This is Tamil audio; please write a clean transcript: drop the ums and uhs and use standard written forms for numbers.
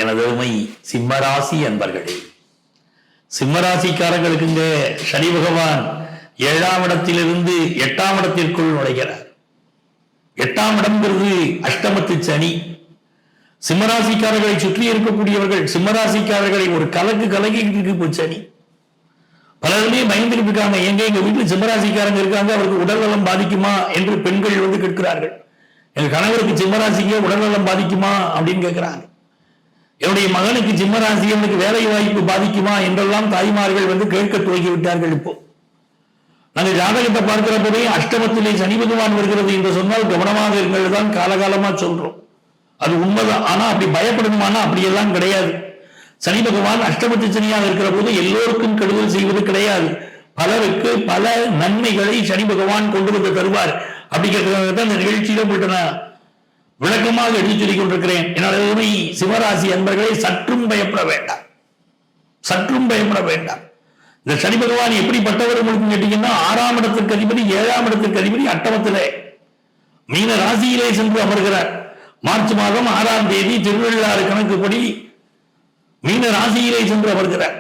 எனது அருமை சிம்மராசி அன்பர்களே, சிம்மராசிக்காரர்களுக்குங்க சனி பகவான் 7ஆம் இடத்திலிருந்து 8ஆம் இடத்திற்குள் நுழைகிறார். 8ஆம் இடம்ங்கிறது அஷ்டமத்து சனி. சிம்மராசிக்காரர்களை சுற்றி இருக்கக்கூடியவர்கள் சிம்மராசிக்காரர்களை ஒரு கலக்கிட்டு இருக்கு சனி. பலருமே பயந்துகிட்டு இருக்காங்க, எங்க வீட்டில் சிம்மராசிக்காரங்க இருக்காங்க, அவருக்கு உடல்நலம் பாதிக்குமா என்று பெண்கள் வந்து கேட்கிறார்கள். எங்க கணவருக்கு சிம்மராசிக்கு உடல்நலம் பாதிக்குமா அப்படின்னு கேட்கிறாங்க. என்னுடைய மகனுக்கு சிம்மராசி எனக்கு வேலை வாய்ப்பு பாதிக்குமா என்றெல்லாம் தாய்மார்கள் வந்து கேட்க துவங்கி விட்டார்கள். இப்போ நாங்கள் ஜாதகத்தை பார்க்கிற போதே அஷ்டமத்திலே சனி பகவான் வருகிறது என்று சொன்னால் கவனமாக இருங்கள் தான் காலகாலமா சொல்றோம். அது உண்மைதான். ஆனா அப்படி பயப்படணுமானா அப்படியெல்லாம் கிடையாது. சனி பகவான் அஷ்டமத்து சனியாக இருக்கிற போது எல்லோருக்கும் கெடுதல் செய்வது கிடையாது. பலருக்கு பல நன்மைகளை சனி பகவான் கொண்டு வந்து தருவார். அப்படிங்கிறதுக்காக தான் இந்த நிகழ்ச்சியில போயிட்டு நான் விளக்கமாக எடுத்து சொல்லிக் கொண்டிருக்கிறேன். என்னோட சிவராசி அன்பர்களை சற்றும் பயப்பட வேண்டாம், சற்றும் பயப்பட வேண்டாம். இந்த சனி பகவான் எப்படிப்பட்டவர் உங்களுக்கு கேட்டீங்கன்னா, 6ஆம் இடத்திற்கு அதிபதி 7ஆம் இடத்திற்கு அதிபதி அட்டமத்திலே மீன ராசியிலே சென்று அமர்கிறார். மார்ச் மாதம் 6ஆம் தேதி திருவள்ளாறு கணக்குப்படி மீன ராசியிலே சென்று அமர்கிறார்.